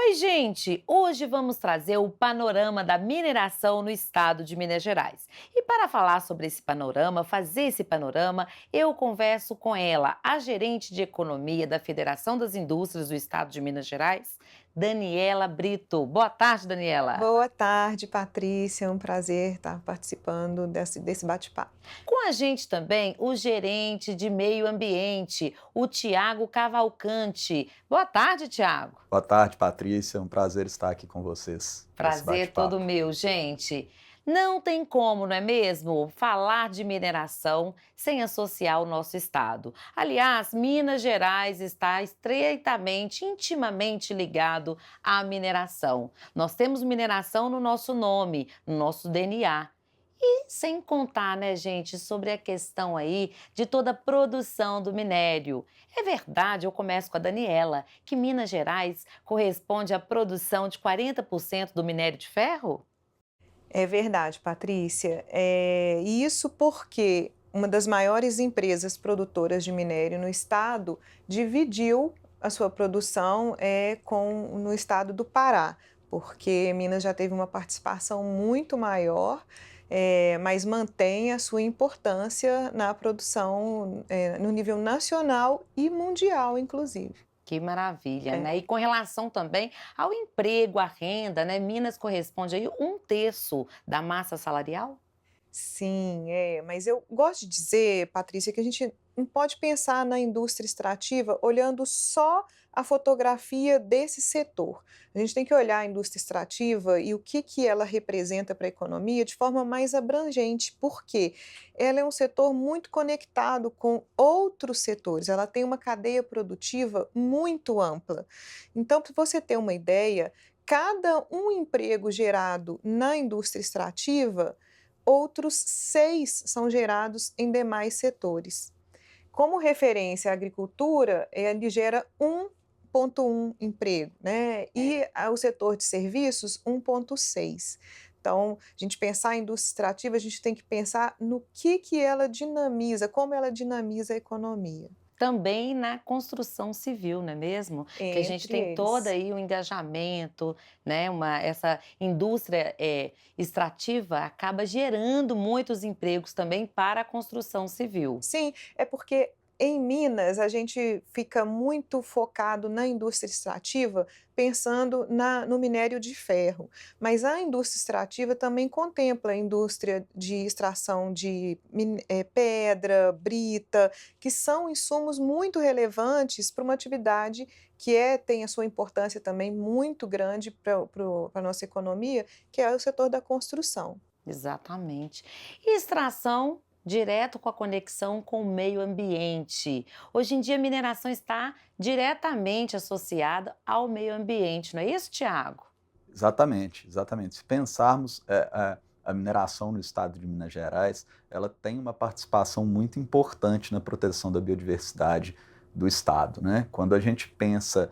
Oi, gente! Hoje vamos trazer o panorama da mineração no estado de Minas Gerais. E para falar sobre esse panorama, fazer esse panorama, eu converso com ela, a gerente de economia da Federação das Indústrias do estado de Minas Gerais, Daniela Brito. Boa tarde, Daniela. Boa tarde, Patrícia. É um prazer estar participando desse bate-papo. Com a gente também o gerente de meio ambiente, o Tiago Cavalcante. Boa tarde, Tiago. Boa tarde, Patrícia. É um prazer estar aqui com vocês nesse Prazer todo bate-papo. meu, gente. Não tem como, não é mesmo, falar de mineração sem associar o nosso estado. Aliás, Minas Gerais está estreitamente, intimamente ligado à mineração. Nós temos mineração no nosso nome, no nosso DNA. E sem contar, né, gente, sobre a questão aí de toda a produção do minério. É verdade, eu começo com a Daniela, que Minas Gerais corresponde à produção de 40% do minério de ferro? É verdade, Patrícia. E isso porque uma das maiores empresas produtoras de minério no estado dividiu a sua produção no estado do Pará, porque Minas já teve uma participação muito maior, mas mantém a sua importância na produção, no nível nacional e mundial, inclusive. Que maravilha, né? É. E com relação também ao emprego, à renda, né? Minas corresponde aí 1/3 da massa salarial? Sim, mas eu gosto de dizer, Patrícia, que a gente não pode pensar na indústria extrativa olhando só a fotografia desse setor. A gente tem que olhar a indústria extrativa e o que ela representa para a economia de forma mais abrangente, porque ela é um setor muito conectado com outros setores, ela tem uma cadeia produtiva muito ampla. Então, para você ter uma ideia, cada um emprego gerado na indústria extrativa, outros 6 são gerados em demais setores. Como referência à agricultura, ele gera 1,1 emprego, né, e o setor de serviços 1,6. Então, a gente pensar em indústria extrativa, a gente tem que pensar no que ela dinamiza, como ela dinamiza a economia, Também na construção civil, não é mesmo? Que a gente entre tem todo eles. aí o engajamento, né, essa indústria, extrativa acaba gerando muitos empregos também para a construção civil. Sim, é porque em Minas a gente fica muito focado na indústria extrativa, pensando no minério de ferro, mas a indústria extrativa também contempla a indústria de extração de pedra, brita, que são insumos muito relevantes para uma atividade que tem a sua importância também muito grande para a nossa economia, que é o setor da construção. Exatamente. E extração direto com a conexão com o meio ambiente. Hoje em dia, a mineração está diretamente associada ao meio ambiente, não é isso, Tiago? Exatamente, exatamente. Se pensarmos a mineração no estado de Minas Gerais, ela tem uma participação muito importante na proteção da biodiversidade do estado, né? Quando a gente pensa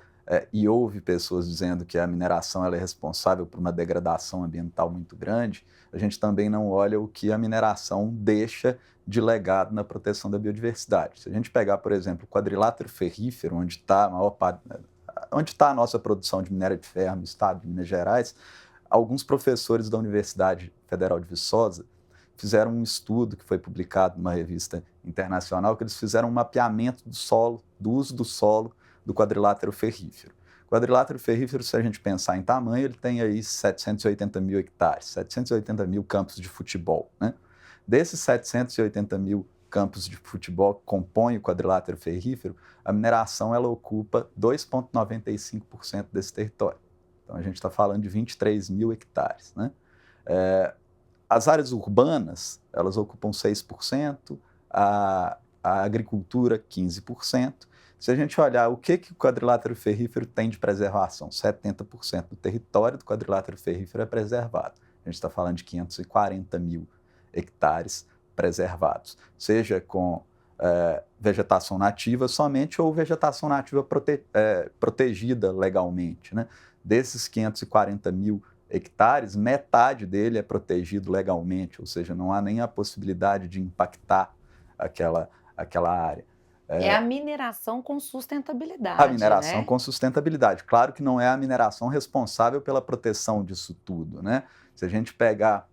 e ouve pessoas dizendo que a mineração ela é responsável por uma degradação ambiental muito grande, a gente também não olha o que a mineração deixa de legado na proteção da biodiversidade. Se a gente pegar, por exemplo, o quadrilátero ferrífero, onde está a maior parte, onde está a nossa produção de minério de ferro no estado de Minas Gerais, alguns professores da Universidade Federal de Viçosa fizeram um estudo que foi publicado numa revista internacional, que eles fizeram um mapeamento do solo, do uso do solo do quadrilátero ferrífero. O quadrilátero ferrífero, se a gente pensar em tamanho, ele tem aí 780 mil hectares, 780 mil campos de futebol, né? Desses 780 mil campos de futebol que compõem o quadrilátero ferrífero, a mineração ela ocupa 2,95% desse território. Então a gente está falando de 23 mil hectares, né? As áreas urbanas, elas ocupam 6%, a agricultura 15%. Se a gente olhar o que o quadrilátero ferrífero tem de preservação, 70% do território do quadrilátero ferrífero é preservado. A gente está falando de 540 mil hectares preservados, seja com vegetação nativa somente ou vegetação nativa protegida legalmente, né? Desses 540 mil hectares, metade dele é protegido legalmente, ou seja, não há nem a possibilidade de impactar aquela área. É a mineração com A sustentabilidade, mineração né? com sustentabilidade. Claro que não é a mineração responsável pela proteção disso tudo, né? Se a gente pegar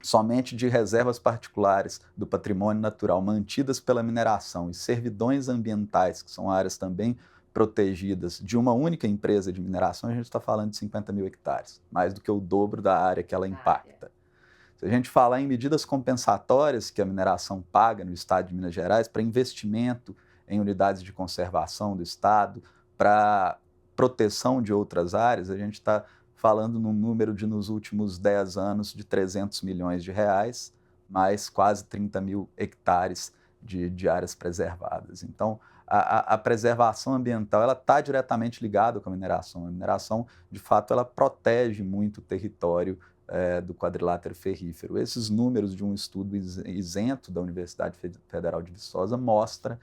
somente de reservas particulares do patrimônio natural mantidas pela mineração e servidões ambientais, que são áreas também protegidas de uma única empresa de mineração, a gente está falando de 50 mil hectares, mais do que o dobro da área que ela Área. impacta. Se a gente falar em medidas compensatórias que a mineração paga no estado de Minas Gerais para investimento em unidades de conservação do estado, para proteção de outras áreas, a gente está falando num número de, nos últimos 10 anos, de 300 milhões de reais, mais quase 30 mil hectares de áreas preservadas. Então, a preservação ambiental ela está diretamente ligada com a mineração. A mineração, de fato, ela protege muito o território do quadrilátero ferrífero. Esses números de um estudo isento da Universidade Federal de Viçosa mostra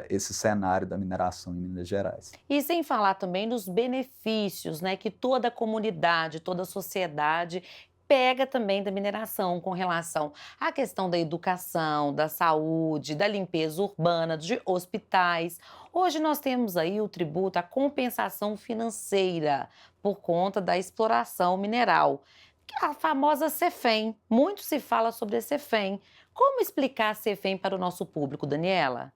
esse cenário da mineração em Minas Gerais. E sem falar também dos benefícios, né, que toda a comunidade, toda a sociedade pega também da mineração com relação à questão da educação, da saúde, da limpeza urbana, de hospitais. Hoje nós temos aí o tributo à compensação financeira por conta da exploração mineral, que é a famosa CEFEM. Muito se fala sobre a CEFEM. Como explicar a CEFEM para o nosso público, Daniela?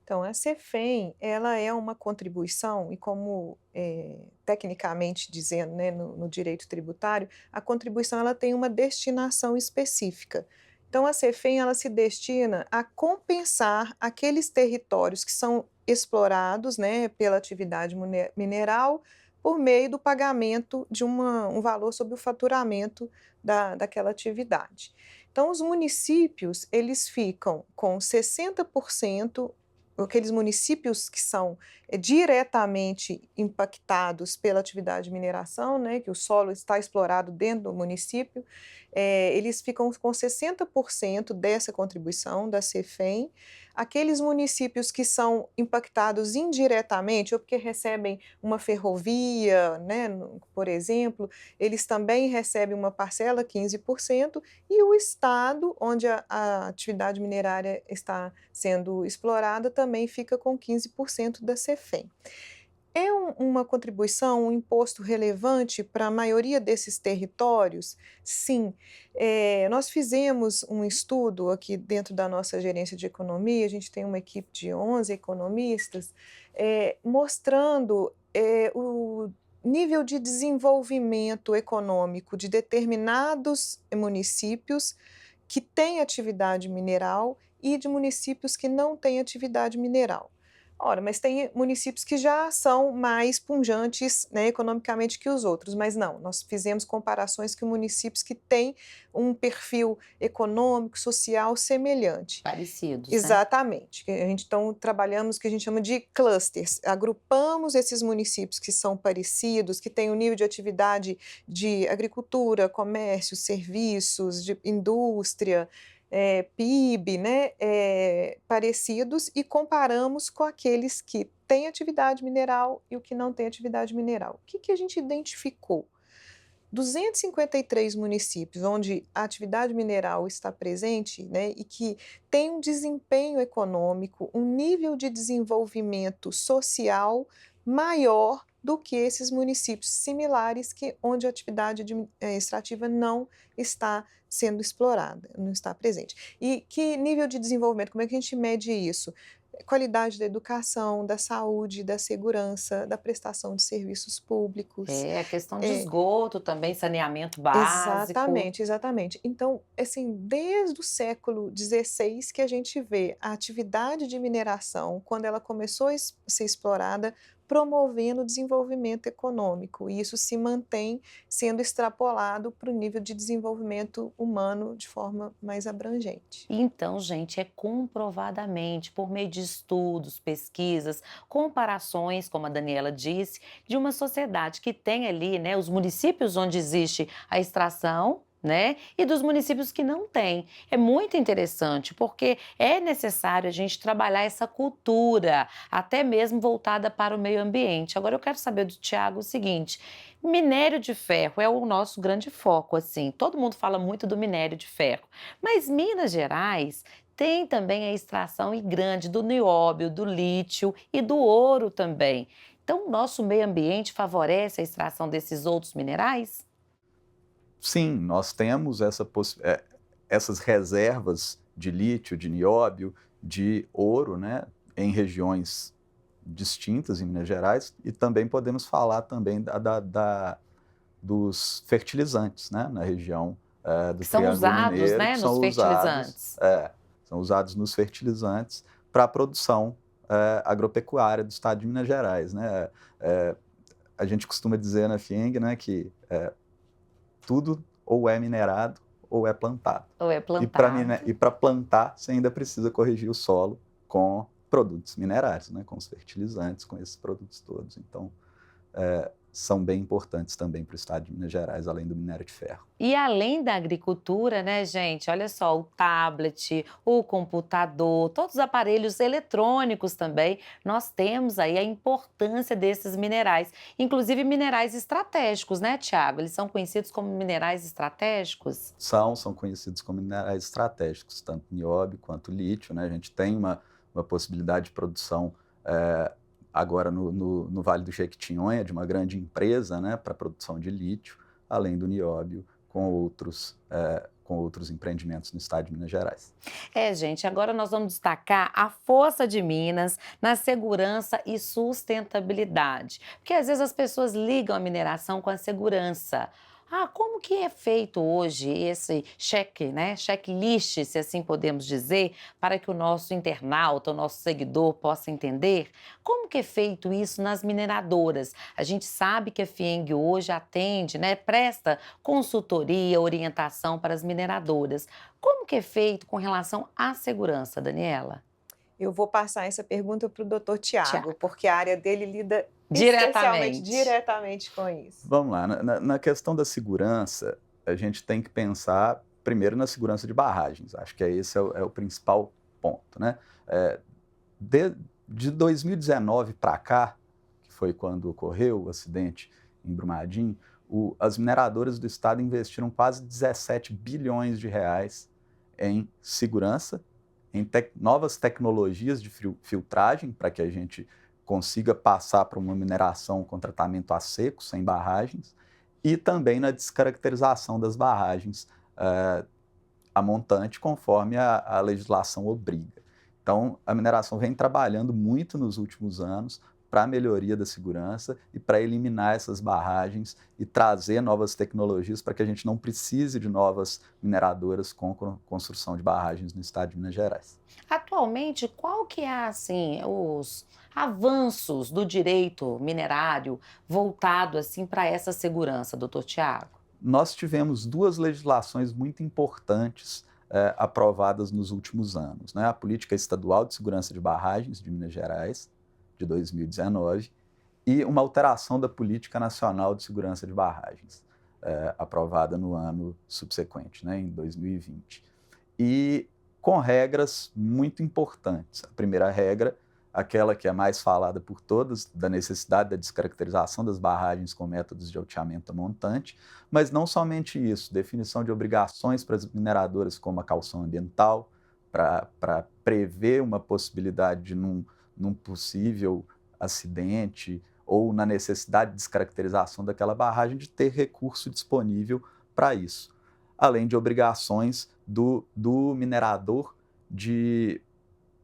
Então, a CEFEM, ela é uma contribuição, e como tecnicamente dizendo, né, no direito tributário, a contribuição ela tem uma destinação específica. Então, a CEFEM ela se destina a compensar aqueles territórios que são explorados, né, pela atividade mineral por meio do pagamento de um valor sobre o faturamento daquela atividade. Então, os municípios, eles ficam com 60%, aqueles municípios que são diretamente impactados pela atividade de mineração, né, que o solo está explorado dentro do município, eles ficam com 60% dessa contribuição da CEFEM. Aqueles municípios que são impactados indiretamente, ou porque recebem uma ferrovia, né, por exemplo, eles também recebem uma parcela, 15%, e o estado, onde a atividade minerária está sendo explorada, também fica com 15% da CEFEM. É uma contribuição, um imposto relevante para a maioria desses territórios? Sim. Nós fizemos um estudo aqui dentro da nossa gerência de economia, a gente tem uma equipe de 11 economistas, mostrando o nível de desenvolvimento econômico de determinados municípios que têm atividade mineral e de municípios que não têm atividade mineral. Ora, mas tem municípios que já são mais pujantes, né, economicamente que os outros, mas não, nós fizemos comparações com municípios que têm um perfil econômico, social semelhante. Parecidos, né? Exatamente. Que a gente então trabalhamos o que a gente chama de clusters. Agrupamos esses municípios que são parecidos, que têm um nível de atividade de agricultura, comércio, serviços, de indústria, PIB, né, parecidos, e comparamos com aqueles que têm atividade mineral e o que não tem atividade mineral. O que a gente identificou? 253 municípios onde a atividade mineral está presente, né, e que tem um desempenho econômico, um nível de desenvolvimento social maior do que esses municípios similares onde a atividade extrativa não está sendo explorada, não está presente. E que nível de desenvolvimento, como é que a gente mede isso? Qualidade da educação, da saúde, da segurança, da prestação de serviços públicos. É, a questão de É, esgoto também, saneamento básico. Exatamente, exatamente. Então, assim, desde o século XVI que a gente vê a atividade de mineração, quando ela começou a ser explorada, promovendo o desenvolvimento econômico, e isso se mantém sendo extrapolado para o nível de desenvolvimento humano de forma mais abrangente. Então, gente, é comprovadamente, por meio de estudos, pesquisas, comparações, como a Daniela disse, de uma sociedade que tem ali, né, os municípios onde existe a extração, né, e dos municípios que não têm. É muito interessante, porque é necessário a gente trabalhar essa cultura, até mesmo voltada para o meio ambiente. Agora, eu quero saber do Tiago o seguinte: Minério de ferro é o nosso grande foco, assim. Todo mundo fala muito do minério de ferro, mas Minas Gerais tem também a extração e grande do nióbio, do lítio e do ouro também. Então, o nosso meio ambiente favorece a extração desses outros minerais? Sim, nós temos essas reservas de lítio, de nióbio, de ouro, né, em regiões distintas em Minas Gerais, e também podemos falar também dos fertilizantes, né, na região do Que são Triângulo usados, Mineiro, né, que nos fertilizantes. são usados nos fertilizantes para a produção agropecuária do estado de Minas Gerais, né? Eh, a gente costuma dizer na FIENG, né, que tudo ou é minerado ou é plantado. Ou é E plantado. para plantar, você ainda precisa corrigir o solo com produtos minerais, né, com os fertilizantes, com esses produtos todos. Então, são bem importantes também para o estado de Minas Gerais, além do minério de ferro. E além da agricultura, né, gente, olha só, o tablet, o computador, todos os aparelhos eletrônicos também, nós temos aí a importância desses minerais, inclusive minerais estratégicos, né, Tiago? Eles são conhecidos como minerais estratégicos? São conhecidos como minerais estratégicos, tanto nióbio quanto lítio, né? A gente tem uma possibilidade de produção agora no Vale do Jequitinhonha, de uma grande empresa, né, para a produção de lítio, além do nióbio, com outros empreendimentos no estado de Minas Gerais. É, gente, agora nós vamos destacar a força de Minas na segurança e sustentabilidade. Porque às vezes as pessoas ligam a mineração com a segurança. Ah, como que é feito hoje esse cheque, né? Checklist, se assim podemos dizer, para que o nosso internauta, o nosso seguidor possa entender? Como que é feito isso nas mineradoras? A gente sabe que a FIENG hoje atende, né? Presta consultoria, orientação para as mineradoras. Como que é feito com relação à segurança, Daniela? Eu vou passar essa pergunta para o doutor Tiago, Tiago. porque a área dele lida especialmente, Diretamente. diretamente com isso. Vamos lá, na questão da segurança, a gente tem que pensar primeiro na segurança de barragens. Acho que esse é o principal ponto, né? Eh, de 2019 para cá, que foi quando ocorreu o acidente em Brumadinho, as mineradoras do estado investiram quase 17 bilhões de reais em segurança, em novas tecnologias de filtragem para que a gente consiga passar para uma mineração com tratamento a seco, sem barragens, e também na descaracterização das barragens a montante, conforme a legislação obriga. Então, a mineração vem trabalhando muito nos últimos anos para a melhoria da segurança e para eliminar essas barragens e trazer novas tecnologias para que a gente não precise de novas mineradoras com construção de barragens no estado de Minas Gerais. Atualmente, qual que é, assim, os avanços do direito minerário voltado, assim, para essa segurança, doutor Tiago? Nós tivemos duas legislações muito importantes aprovadas nos últimos anos, né? A Política Estadual de Segurança de Barragens de Minas Gerais, de 2019, e uma alteração da Política Nacional de Segurança de Barragens, aprovada no ano subsequente, né, em 2020. E com regras muito importantes. A primeira regra, aquela que é mais falada por todas, da necessidade da descaracterização das barragens com métodos de alteamento a montante, mas não somente isso, definição de obrigações para as mineradoras como a caução ambiental, para prever uma possibilidade de, num possível acidente ou na necessidade de descaracterização daquela barragem, de ter recurso disponível para isso. Além de obrigações do minerador de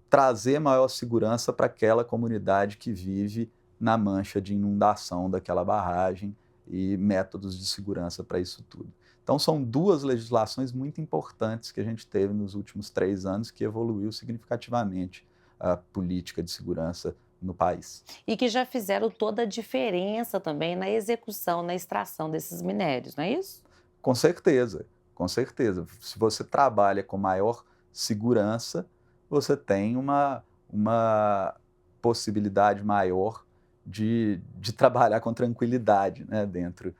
trazer maior segurança para aquela comunidade que vive na mancha de inundação daquela barragem e métodos de segurança para isso tudo. Então, são duas legislações muito importantes que a gente teve nos últimos 3 anos que evoluiu significativamente a política de segurança no país. E que já fizeram toda a diferença também na execução, na extração desses minérios, não é isso? Com certeza, com certeza. Se você trabalha com maior segurança, você tem uma possibilidade maior de trabalhar com tranquilidade, né, dentro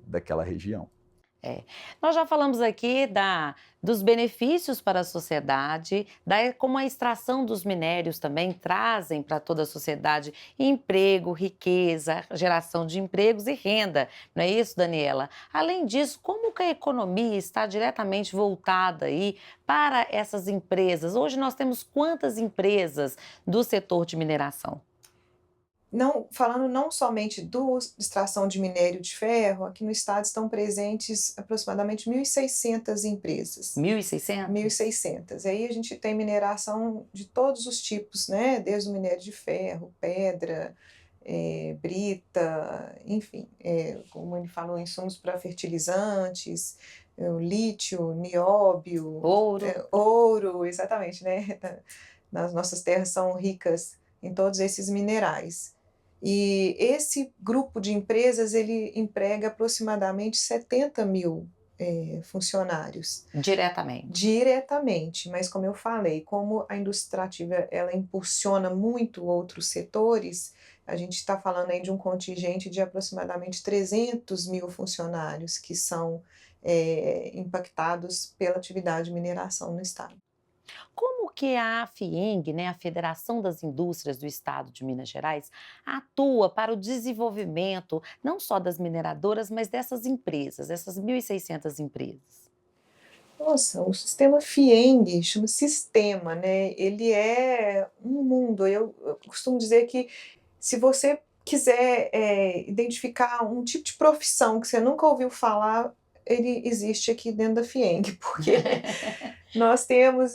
daquela região. É. Nós já falamos aqui dos benefícios para a sociedade, como a extração dos minérios também trazem para toda a sociedade emprego, riqueza, geração de empregos e renda, não é isso, Daniela? Além disso, como que a economia está diretamente voltada aí para essas empresas? Hoje nós temos quantas empresas do setor de mineração? Não, falando não somente do extração de minério de ferro, aqui no estado estão presentes aproximadamente 1.600 empresas. 1.600? 1.600. Aí a gente tem mineração de todos os tipos, né, desde o minério de ferro, pedra, brita, enfim, como ele falou, insumos para fertilizantes, o lítio, nióbio, Ouro? ouro, exatamente, né, nas nossas terras são ricas em todos esses minerais. E esse grupo de empresas, ele emprega aproximadamente 70.000 funcionários. Diretamente. Diretamente, mas como eu falei, como a indústria extrativa ela impulsiona muito outros setores, a gente está falando aí de um contingente de aproximadamente 300.000 funcionários que são impactados pela atividade de mineração no estado. Como que a AFIENG, né, a Federação das Indústrias do Estado de Minas Gerais, atua para o desenvolvimento não só das mineradoras, mas dessas empresas, essas 1.600 empresas? Nossa, o sistema FIENG, chama sistema, né, ele é um mundo. Eu costumo dizer que se você quiser, identificar um tipo de profissão que você nunca ouviu falar, ele existe aqui dentro da FIENG, porque nós temos,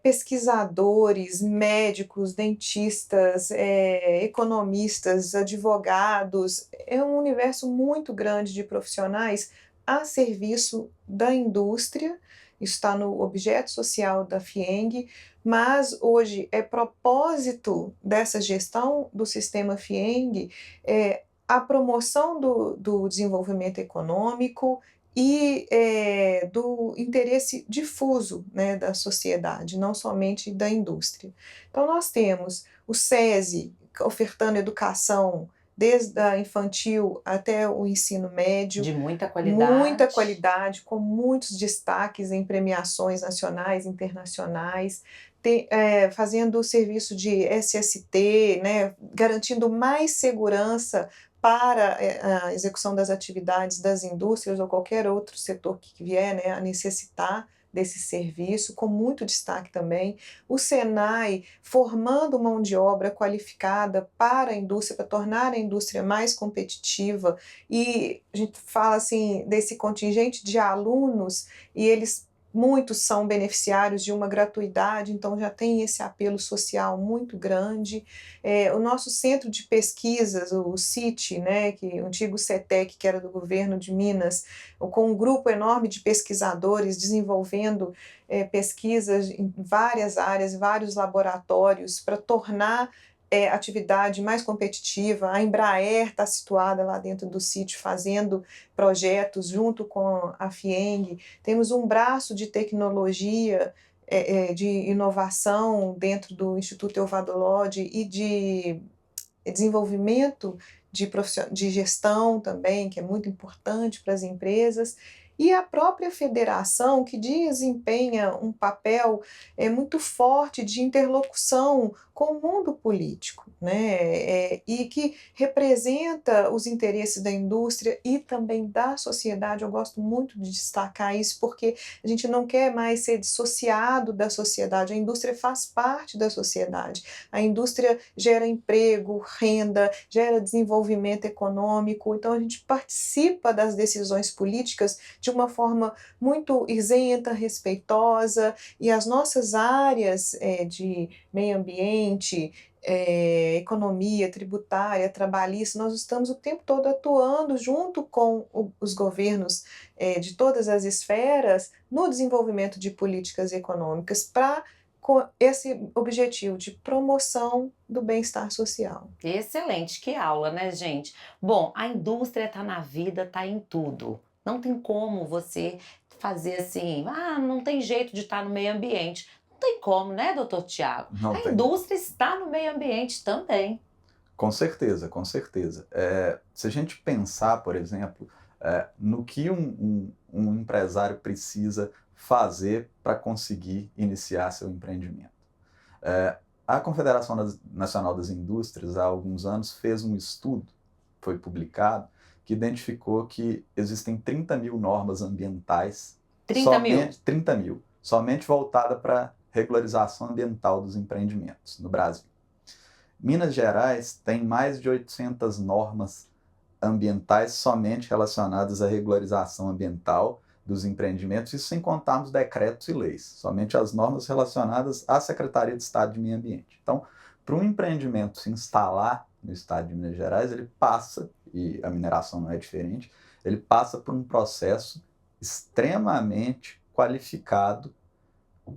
pesquisadores, médicos, dentistas, economistas, advogados, é um universo muito grande de profissionais a serviço da indústria, isso está no objeto social da FIENG, mas hoje é propósito dessa gestão do sistema FIENG, a promoção do desenvolvimento econômico e, do interesse difuso, né, da sociedade, não somente da indústria. Então nós temos o SESI ofertando educação desde a infantil até o ensino médio, De muita muita qualidade. qualidade, com muitos destaques em premiações nacionais e internacionais, fazendo o serviço de SST, né, garantindo mais segurança para, a execução das atividades das indústrias ou qualquer outro setor que vier, né, a necessitar desse serviço, com muito destaque também. O SENAI formando mão de obra qualificada para a indústria, para tornar a indústria mais competitiva, e a gente fala assim desse contingente de alunos e eles muitos são beneficiários de uma gratuidade, então já tem esse apelo social muito grande. O nosso centro de pesquisas, o CIT, né, que o antigo CETEC, que era do governo de Minas, com um grupo enorme de pesquisadores desenvolvendo pesquisas em várias áreas, vários laboratórios para tornar atividade mais competitiva. A Embraer está situada lá dentro do sítio fazendo projetos junto com a FIENG. Temos um braço de tecnologia, de inovação dentro do Instituto Euvado Lodge e de desenvolvimento de gestão também, que é muito importante para as empresas, e a própria federação, que desempenha um papel muito forte de interlocução com o mundo político, né? E que representa os interesses da indústria e também da sociedade. Eu gosto muito de destacar isso, porque a gente não quer mais ser dissociado da sociedade, a indústria faz parte da sociedade. A indústria gera emprego, renda, gera desenvolvimento econômico, então a gente participa das decisões políticas de uma forma muito isenta, respeitosa, e as nossas áreas de meio ambiente, economia, tributária, trabalhista, nós estamos o tempo todo atuando junto com os governos de todas as esferas no desenvolvimento de políticas econômicas para com esse objetivo de promoção do bem-estar social. Excelente, que aula, né, gente? Bom, a indústria está na vida, está em tudo. Não tem como você fazer assim, não tem jeito de estar no meio ambiente. Não tem como, né, doutor Tiago? Não A tem. indústria está no meio ambiente também. Com certeza, com certeza. Se a gente pensar, por exemplo, no que um empresário precisa fazer para conseguir iniciar seu empreendimento. A Confederação Nacional das Indústrias, há alguns anos, fez um estudo, foi publicado, que identificou que existem 30 mil normas ambientais, 30 mil, somente voltada para regularização ambiental dos empreendimentos no Brasil. Minas Gerais tem mais de 800 normas ambientais somente relacionadas à regularização ambiental dos empreendimentos, isso sem contarmos decretos e leis, somente as normas relacionadas à Secretaria de Estado de Meio Ambiente. Então, para um empreendimento se instalar no estado de Minas Gerais, ele passa, e a mineração não é diferente, ele passa por um processo extremamente qualificado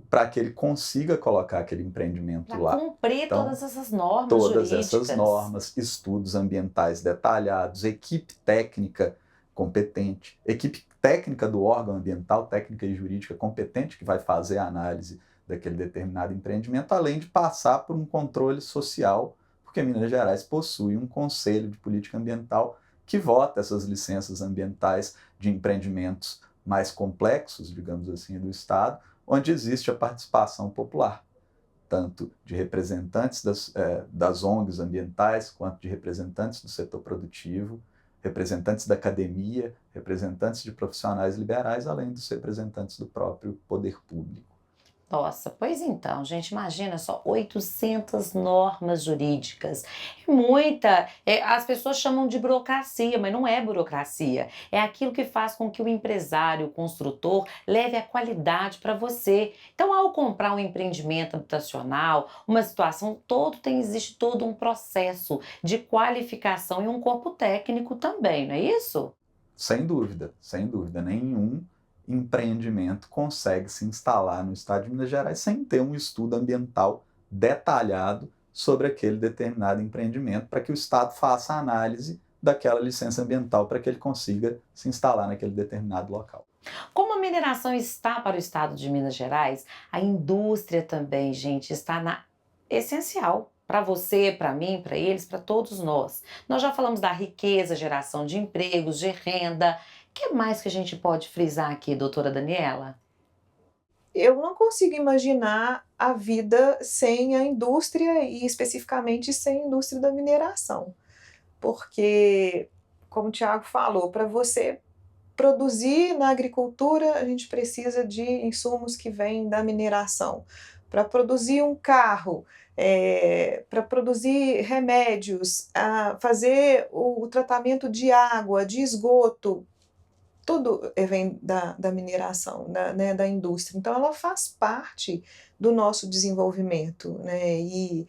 para que ele consiga colocar aquele empreendimento lá. Para cumprir Então, todas essas normas todas jurídicas. essas normas, estudos ambientais detalhados, equipe técnica competente, equipe técnica do órgão ambiental, técnica e jurídica competente, que vai fazer a análise daquele determinado empreendimento, além de passar por um controle social, porque Minas Gerais possui um conselho de política ambiental que vota essas licenças ambientais de empreendimentos mais complexos, digamos assim, do Estado, onde existe a participação popular, tanto de representantes das ONGs ambientais, quanto de representantes do setor produtivo, representantes da academia, representantes de profissionais liberais, além dos representantes do próprio poder público. Nossa, pois então, gente, imagina só, 800 normas jurídicas. É muita. As pessoas chamam de burocracia, mas não é burocracia. É aquilo que faz com que o empresário, o construtor, leve a qualidade para você. Então, ao comprar um empreendimento habitacional, uma situação, existe todo um processo de qualificação e um corpo técnico também, não é isso? Sem dúvida, nenhum empreendimento consegue se instalar no estado de Minas Gerais sem ter um estudo ambiental detalhado sobre aquele determinado empreendimento, para que o Estado faça a análise daquela licença ambiental para que ele consiga se instalar naquele determinado local. Como a mineração está para o estado de Minas Gerais, a indústria também, gente, essencial para você, para mim, para eles, para todos nós. Nós já falamos da riqueza, geração de empregos, de renda. O que mais que a gente pode frisar aqui, doutora Daniela? Eu não consigo imaginar a vida sem a indústria e especificamente sem a indústria da mineração, porque, como o Tiago falou, para você produzir na agricultura, a gente precisa de insumos que vêm da mineração. Para produzir um carro, para produzir remédios, fazer o tratamento de água, de esgoto, tudo vem da mineração, né, da indústria. Então, ela faz parte do nosso desenvolvimento, né? E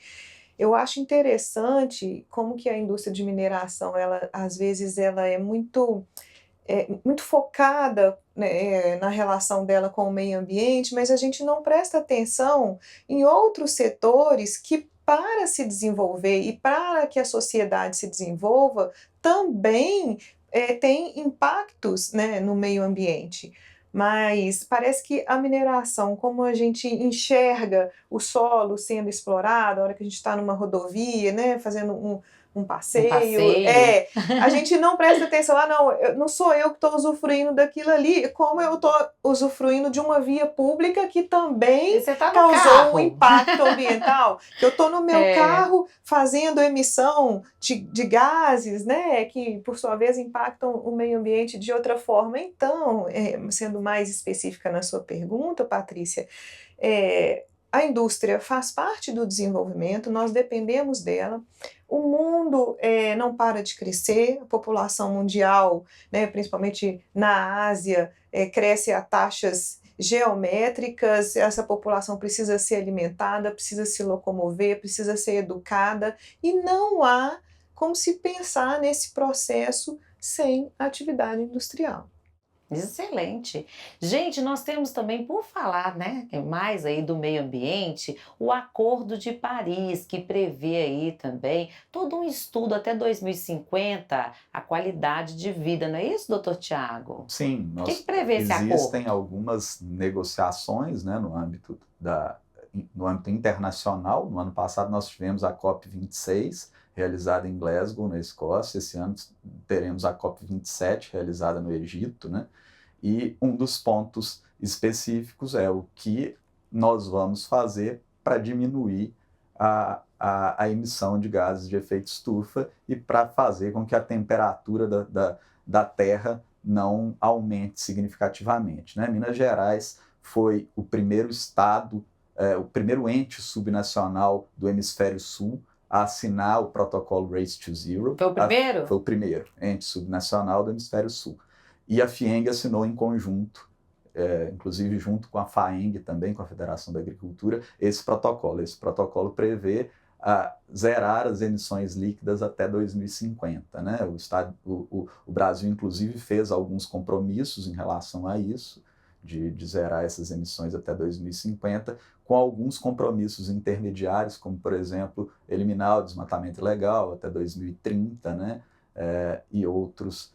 eu acho interessante como que a indústria de mineração, ela, às vezes, ela muito focada, né, na relação dela com o meio ambiente, mas a gente não presta atenção em outros setores que, para se desenvolver e para que a sociedade se desenvolva, também tem impactos, né, no meio ambiente. Mas parece que a mineração, como a gente enxerga o solo sendo explorado, a hora que a gente está numa rodovia, né, fazendo um Um passeio, passeio. a gente não presta atenção, não sou eu que estou usufruindo daquilo ali, como eu estou usufruindo de uma via pública que também Você está no causou um carro. impacto ambiental, que eu estou no meu É. carro fazendo emissão de gases, né, que por sua vez impactam o meio ambiente de outra forma. Então, sendo mais específica na sua pergunta, Patrícia, a indústria faz parte do desenvolvimento, nós dependemos dela. O mundo não para de crescer, a população mundial, né, principalmente na Ásia, cresce a taxas geométricas, essa população precisa ser alimentada, precisa se locomover, precisa ser educada, e não há como se pensar nesse processo sem atividade industrial. Excelente. Gente, nós temos também, por falar, né, mais aí do meio ambiente, o Acordo de Paris, que prevê aí também todo um estudo até 2050, a qualidade de vida, não é isso, doutor Tiago? Sim, O que prevê esse acordo? existem algumas negociações, né, no âmbito no âmbito internacional. No ano passado nós tivemos a COP26, realizada em Glasgow, na Escócia. Esse ano teremos a COP27, realizada no Egito, né? E um dos pontos específicos é o que nós vamos fazer para diminuir a emissão de gases de efeito estufa e para fazer com que a temperatura da Terra não aumente significativamente, né? Minas Gerais foi o primeiro estado, o primeiro ente subnacional do Hemisfério Sul a assinar o protocolo Race to Zero. Foi o primeiro? Foi o primeiro ente subnacional do Hemisfério Sul. E a FIENG assinou em conjunto, inclusive junto com a FAENG também, com a Federação da Agricultura, esse protocolo. Esse protocolo prevê zerar as emissões líquidas até 2050. Né? O Brasil, inclusive, fez alguns compromissos em relação a isso, de zerar essas emissões até 2050, com alguns compromissos intermediários, como, por exemplo, eliminar o desmatamento ilegal até 2030, né? E outros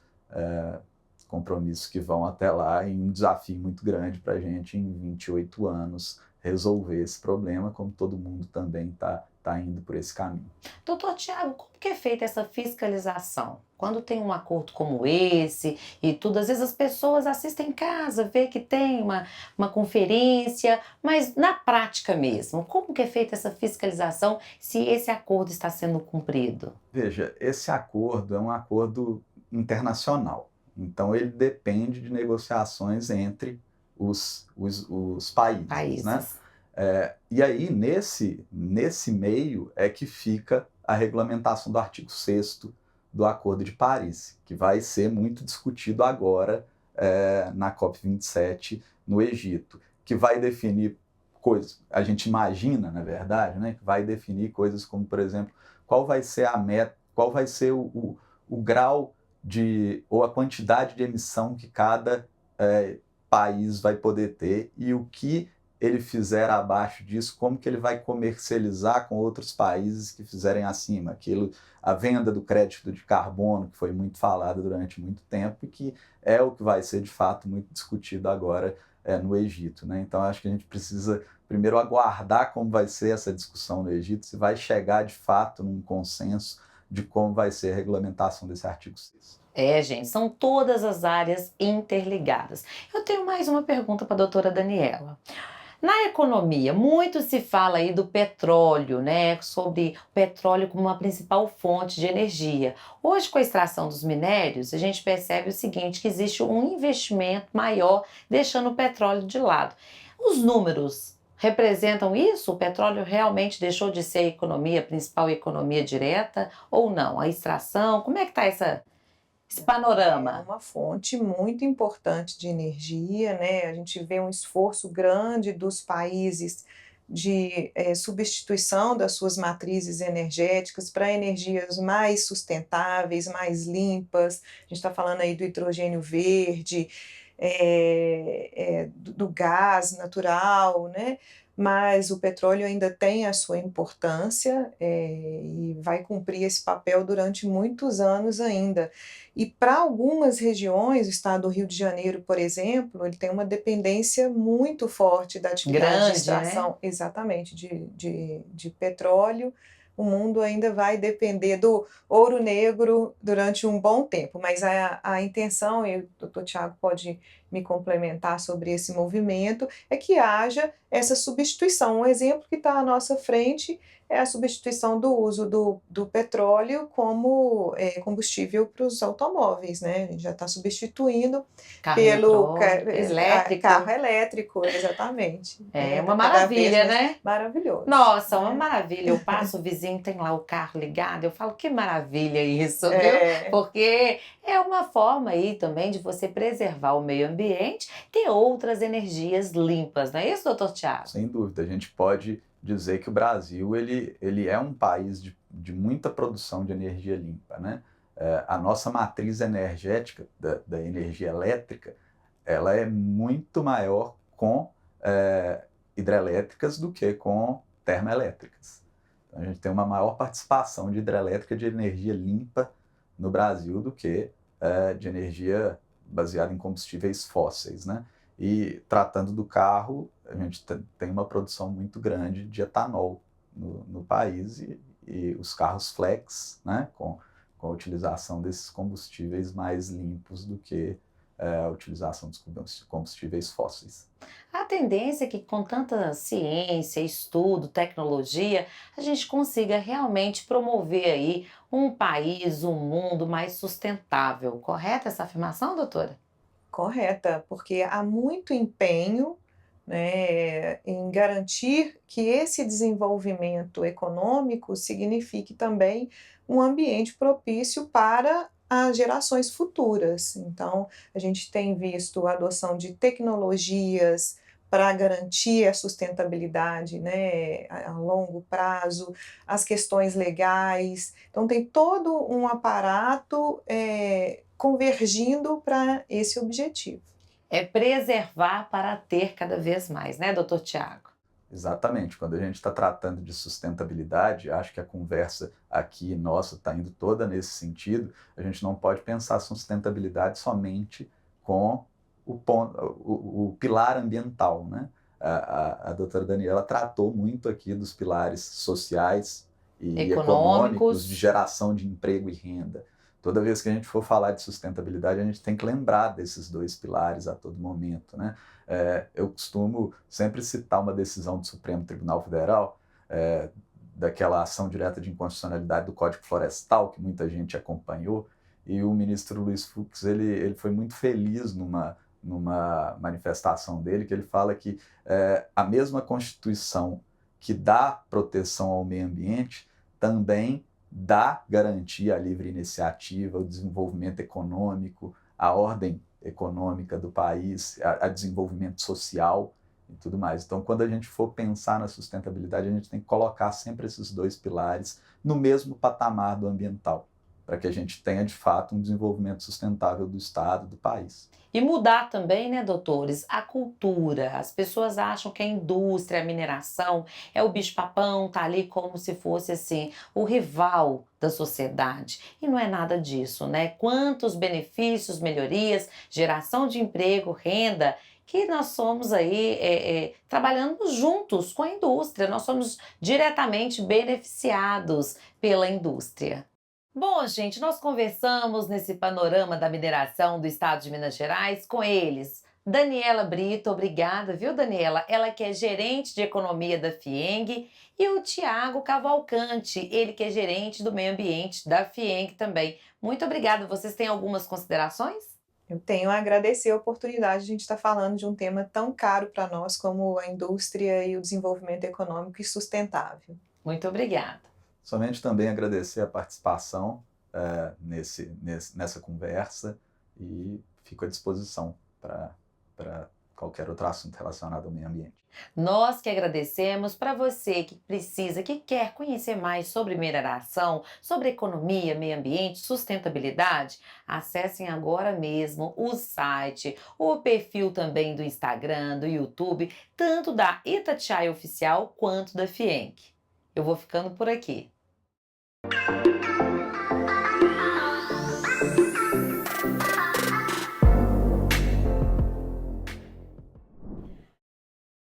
compromissos que vão até lá, e um desafio muito grande para a gente, em 28 anos, resolver esse problema, como todo mundo também está indo por esse caminho. Doutor Tiago, como que é feita essa fiscalização? Quando tem um acordo como esse e tudo, às vezes as pessoas assistem em casa, vê que tem uma conferência, mas na prática mesmo, como que é feita essa fiscalização se esse acordo está sendo cumprido? Veja, esse acordo é um acordo internacional, então ele depende de negociações entre os países, né? E aí, nesse meio, é que fica a regulamentação do artigo 6º do Acordo de Paris, que vai ser muito discutido agora na COP27 no Egito, que vai definir coisas, a gente imagina, na verdade, né, que vai definir coisas como, por exemplo, qual vai ser a meta, qual vai ser o grau ou a quantidade de emissão que cada país vai poder ter, e o que ele fizer abaixo disso, como que ele vai comercializar com outros países que fizerem acima. A venda do crédito de carbono, que foi muito falada durante muito tempo e que é o que vai ser, de fato, muito discutido agora no Egito, né? Então, acho que a gente precisa primeiro aguardar como vai ser essa discussão no Egito, se vai chegar, de fato, num consenso de como vai ser a regulamentação desse artigo 6. Gente, são todas as áreas interligadas. Eu tenho mais uma pergunta para a doutora Daniela. Na economia, muito se fala aí do petróleo, né? Sobre o petróleo como uma principal fonte de energia. Hoje, com a extração dos minérios, a gente percebe o seguinte, que existe um investimento maior deixando o petróleo de lado. Os números representam isso? O petróleo realmente deixou de ser a principal economia direta ou não? A extração, como é que está esse panorama? É uma fonte muito importante de energia, né? A gente vê um esforço grande dos países de substituição das suas matrizes energéticas para energias mais sustentáveis, mais limpas. A gente está falando aí do hidrogênio verde, do gás natural, né? Mas o petróleo ainda tem a sua importância e vai cumprir esse papel durante muitos anos ainda. E para algumas regiões, o estado do Rio de Janeiro, por exemplo, ele tem uma dependência muito forte da atividade de Grande, né? extração, exatamente, de petróleo. O mundo ainda vai depender do ouro negro durante um bom tempo, mas a intenção, e o doutor Tiago pode me complementar sobre esse movimento, é que haja essa substituição. Um exemplo que está à nossa frente é a substituição do uso do petróleo como combustível para os automóveis, né? A gente já está substituindo Carro pelo elétrico. carro elétrico, exatamente. É uma Cada vez maravilha, mais né? maravilhoso. Nossa, uma né? maravilha. Eu passo, o vizinho tem lá o carro ligado, eu falo, que maravilha isso, viu? É, Porque é uma forma aí também de você preservar o meio ambiente, ter outras energias limpas, não é isso, doutor Tiago? Sem dúvida, a gente pode dizer que o Brasil ele é um país de muita produção de energia limpa, né? A nossa matriz energética da energia elétrica, ela é muito maior com hidrelétricas do que com termoelétricas. Então, a gente tem uma maior participação de hidrelétrica de energia limpa no Brasil do que de energia baseada em combustíveis fósseis, né? E tratando do carro, a gente tem uma produção muito grande de etanol no país e os carros flex, né, com a utilização desses combustíveis mais limpos do que a utilização dos combustíveis fósseis. A tendência é que com tanta ciência, estudo, tecnologia, a gente consiga realmente promover aí um país, um mundo mais sustentável. Correta essa afirmação, doutora? Correta, porque há muito empenho, né, em garantir que esse desenvolvimento econômico signifique também um ambiente propício para as gerações futuras. Então, a gente tem visto a adoção de tecnologias para garantir a sustentabilidade, né, a longo prazo, as questões legais. Então, tem todo um aparato, convergindo para esse objetivo. É preservar para ter cada vez mais, né, doutor Tiago? Exatamente. Quando a gente está tratando de sustentabilidade, acho que a conversa aqui nossa está indo toda nesse sentido. A gente não pode pensar sustentabilidade somente com o pilar ambiental, né? A doutora Daniela tratou muito aqui dos pilares sociais e econômicos, de Econômicos. geração de emprego e renda. Toda vez que a gente for falar de sustentabilidade, a gente tem que lembrar desses dois pilares a todo momento, né? Eu costumo sempre citar uma decisão do Supremo Tribunal Federal, daquela ação direta de inconstitucionalidade do Código Florestal, que muita gente acompanhou, e o ministro Luiz Fux ele foi muito feliz numa manifestação dele, que ele fala que a mesma Constituição que dá proteção ao meio ambiente também dá garantia à livre iniciativa, ao desenvolvimento econômico, à ordem econômica do país, a desenvolvimento social e tudo mais. Então, quando a gente for pensar na sustentabilidade, a gente tem que colocar sempre esses dois pilares no mesmo patamar do ambiental, para que a gente tenha, de fato, um desenvolvimento sustentável do Estado, do país. E mudar também, né, doutores, a cultura. As pessoas acham que a indústria, a mineração é o bicho-papão, tá ali como se fosse assim, o rival da sociedade. E não é nada disso, né? Quantos benefícios, melhorias, geração de emprego, renda, que nós somos aí trabalhando juntos com a indústria, nós somos diretamente beneficiados pela indústria. Bom, gente, nós conversamos nesse panorama da mineração do estado de Minas Gerais com eles. Daniela Brito, obrigada, viu, Daniela? Ela que é gerente de economia da FIENG, e o Tiago Cavalcante, ele que é gerente do meio ambiente da FIENG também. Muito obrigada. Vocês têm algumas considerações? Eu tenho a agradecer a oportunidade de a gente estar falando de um tema tão caro para nós como a indústria e o desenvolvimento econômico e sustentável. Muito obrigada. Somente também agradecer a participação nessa conversa e fico à disposição para qualquer outro assunto relacionado ao meio ambiente. Nós que agradecemos. Para você que precisa, que quer conhecer mais sobre mineração, sobre economia, meio ambiente, sustentabilidade, acessem agora mesmo o site, o perfil também do Instagram, do YouTube, tanto da Itatiaia Oficial quanto da FIENC. Eu vou ficando por aqui.